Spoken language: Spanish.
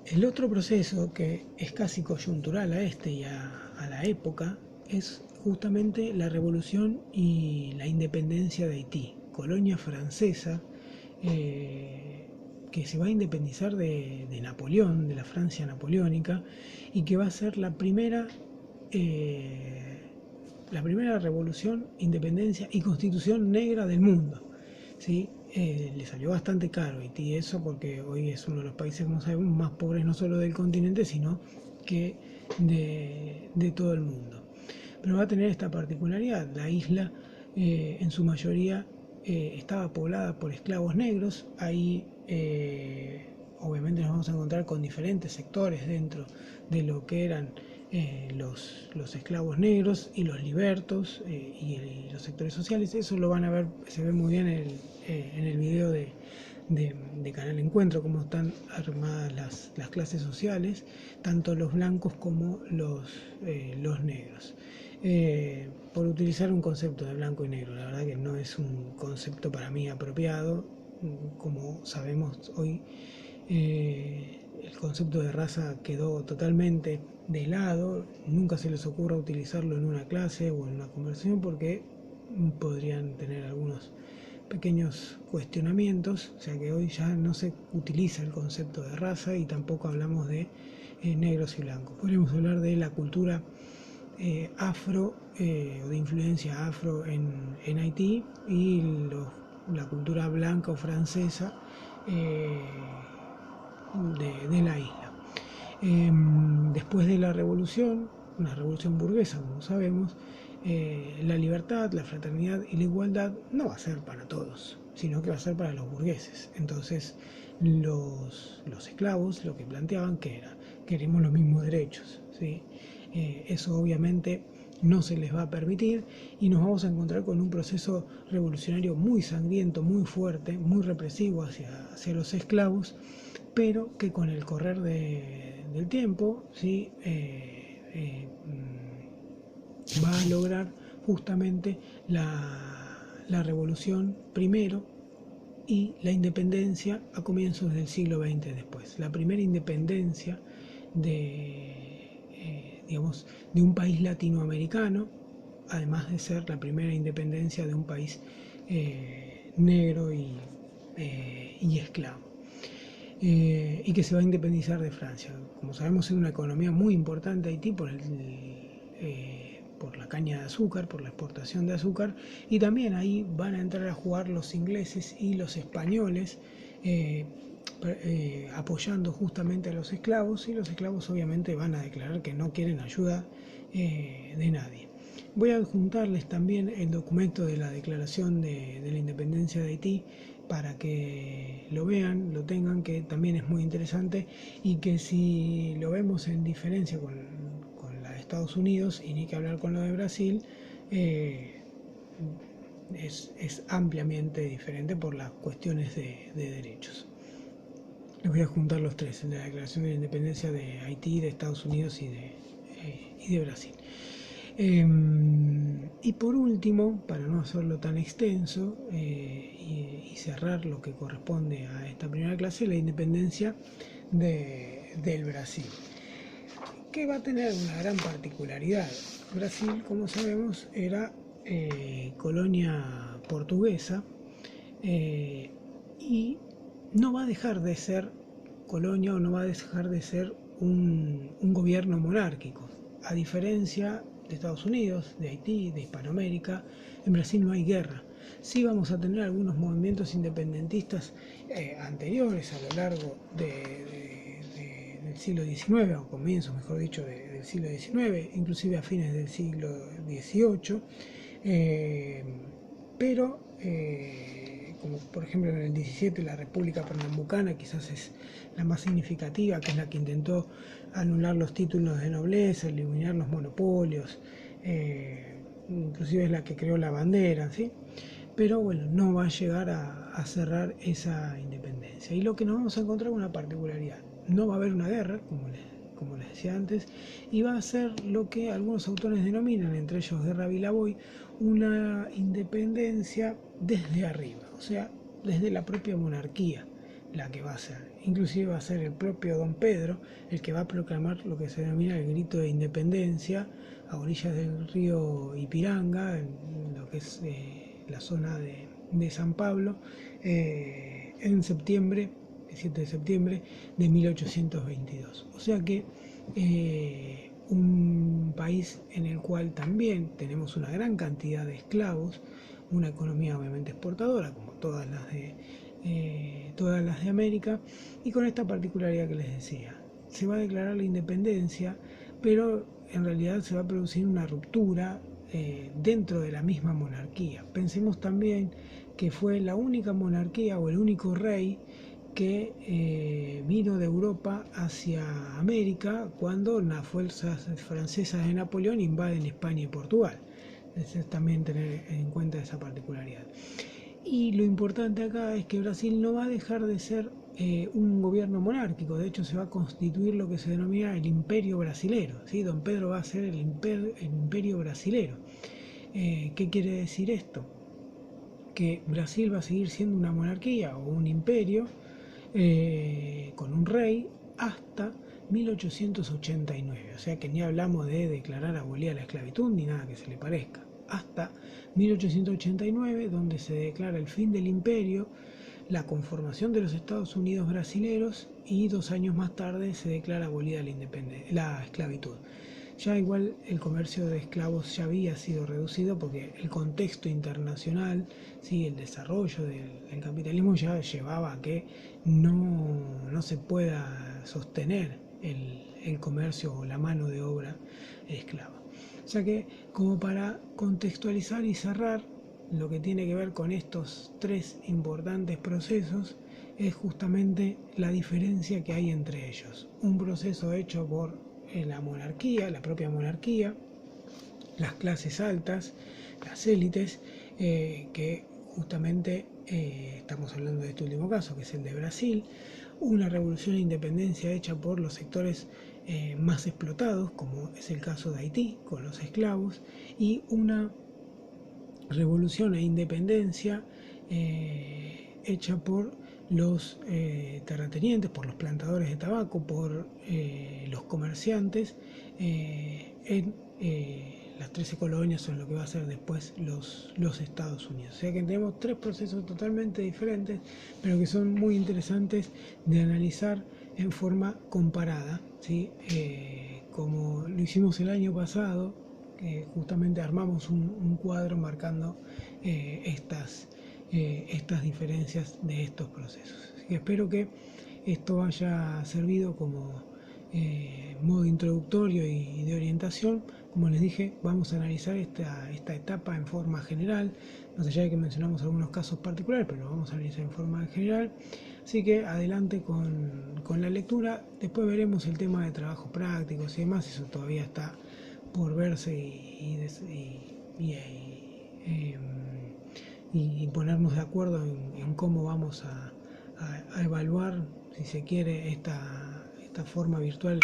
El otro proceso que es casi coyuntural a este y a la época es justamente la revolución y la independencia de Haití, colonia francesa que se va a independizar de Napoleón, de la Francia napoleónica, y que va a ser la primera revolución, independencia y constitución negra del mundo. ¿Sí? Le salió bastante caro a Haití eso, porque hoy es uno de los países, como sabemos, más pobres no solo del continente, sino que de todo el mundo. Pero va a tener esta particularidad: la isla en su mayoría estaba poblada por esclavos negros. Ahí obviamente nos vamos a encontrar con diferentes sectores dentro de lo que eran los esclavos negros y los libertos y los sectores sociales. Eso lo van a ver, se ve muy bien en el video de Canal Encuentro, cómo están armadas las clases sociales, tanto los blancos como los negros. Por utilizar un concepto de blanco y negro, la verdad que no es un concepto para mí apropiado. Como sabemos hoy, el concepto de raza quedó totalmente de lado. Nunca se les ocurra utilizarlo en una clase o en una conversación, porque podrían tener algunos pequeños cuestionamientos. O sea que hoy ya no se utiliza el concepto de raza y tampoco hablamos de negros y blancos. Podríamos hablar de la cultura afro o de influencia afro en Haití, y la cultura blanca o francesa de la isla. Después de la revolución, una revolución burguesa, como sabemos, la libertad, la fraternidad y la igualdad no va a ser para todos, sino que va a ser para los burgueses. Entonces, los esclavos lo que planteaban que era: queremos los mismos derechos, ¿sí? Eso obviamente no se les va a permitir, y nos vamos a encontrar con un proceso revolucionario muy sangriento, muy fuerte, muy represivo hacia los esclavos, pero que con el correr del tiempo, ¿sí? Va a lograr justamente la revolución primero y la independencia a comienzos del siglo XX después. La primera independencia digamos, de un país latinoamericano, además de ser la primera independencia de un país negro y esclavo. Y que se va a independizar de Francia. Como sabemos, es una economía muy importante Haití por la caña de azúcar, por la exportación de azúcar, y también ahí van a entrar a jugar los ingleses y los españoles, apoyando justamente a los esclavos, y los esclavos obviamente van a declarar que no quieren ayuda de nadie. Voy a adjuntarles también el documento de la declaración de la independencia de Haití, para que lo vean, lo tengan, que también es muy interesante, y que si lo vemos en diferencia con la de Estados Unidos, y ni que hablar con lo de Brasil, es ampliamente diferente por las cuestiones de derechos. Les voy a juntar los tres: el de la Declaración de la Independencia de Haití, de Estados Unidos y de Brasil. Y por último, para no hacerlo tan extenso y cerrar lo que corresponde a esta primera clase, la independencia del Brasil, que va a tener una gran particularidad. Brasil, como sabemos, era colonia portuguesa, y no va a dejar de ser colonia, o no va a dejar de ser un gobierno monárquico. A diferencia de Estados Unidos, de Haití, de Hispanoamérica, en Brasil no hay guerra. Sí vamos a tener algunos movimientos independentistas anteriores a lo largo del siglo XIX, o comienzos, mejor dicho, del siglo XIX, inclusive a fines del siglo XVIII, pero como por ejemplo en el 17 la República Pernambucana quizás es la más significativa, que es la que intentó anular los títulos de nobleza, eliminar los monopolios, inclusive es la que creó la bandera, ¿sí? Pero bueno, no va a llegar a cerrar esa independencia. Y lo que nos vamos a encontrar con una particularidad: no va a haber una guerra, como les decía antes, y va a ser lo que algunos autores denominan, entre ellos Guerra Villavoy, una independencia desde arriba, o sea, desde la propia monarquía. la que va a ser. Inclusive va a ser el propio Don Pedro el que va a proclamar lo que se denomina el grito de independencia a orillas del río Ipiranga, en lo que es la zona de San Pablo, en septiembre, el 7 de septiembre de 1822. O sea que un país en el cual también tenemos una gran cantidad de esclavos, una economía obviamente exportadora, como todas las de América, y con esta particularidad que les decía. Se va a declarar la independencia, pero en realidad se va a producir una ruptura dentro de la misma monarquía. Pensemos también que fue la única monarquía o el único rey que vino de Europa hacia América cuando las fuerzas francesas de Napoleón invaden España y Portugal. Es también tener en cuenta esa particularidad. Y lo importante acá es que Brasil no va a dejar de ser un gobierno monárquico. De hecho, se va a constituir lo que se denomina el Imperio Brasilero, ¿sí? Don Pedro va a ser el Imperio Brasilero. ¿Qué quiere decir esto? Que Brasil va a seguir siendo una monarquía o un imperio con un rey hasta 1889. O sea que ni hablamos de declarar abolida la esclavitud ni nada que se le parezca. Hasta 1889, donde se declara el fin del imperio, la conformación de los Estados Unidos brasileros, y 2 años más tarde se declara abolida la esclavitud. Ya igual el comercio de esclavos ya había sido reducido porque el contexto internacional, ¿sí? El desarrollo del capitalismo ya llevaba a que no se pueda sostener el comercio o la mano de obra esclava. O sea que, como para contextualizar y cerrar lo que tiene que ver con estos 3 importantes procesos, es justamente la diferencia que hay entre ellos. Un proceso hecho por la monarquía, la propia monarquía, las clases altas, las élites, que justamente estamos hablando de este último caso, que es el de Brasil, una revolución de independencia hecha por los sectores más explotados, como es el caso de Haití, con los esclavos, y una revolución e independencia hecha por los terratenientes, por los plantadores de tabaco, por los comerciantes en las 13 colonias son lo que va a ser después los Estados Unidos. O sea que tenemos 3 procesos totalmente diferentes, pero que son muy interesantes de analizar en forma comparada, ¿sí? Como lo hicimos el año pasado, justamente armamos un cuadro marcando estas diferencias de estos procesos. Así que espero que esto haya servido como modo introductorio y de orientación. Como les dije, vamos a analizar esta etapa en forma general, más allá de que mencionamos algunos casos particulares, pero lo vamos a analizar en forma general. Así que adelante con la lectura. Después veremos el tema de trabajos prácticos y demás, eso todavía está por verse y ponernos de acuerdo en cómo vamos a evaluar, si se quiere, esta forma virtual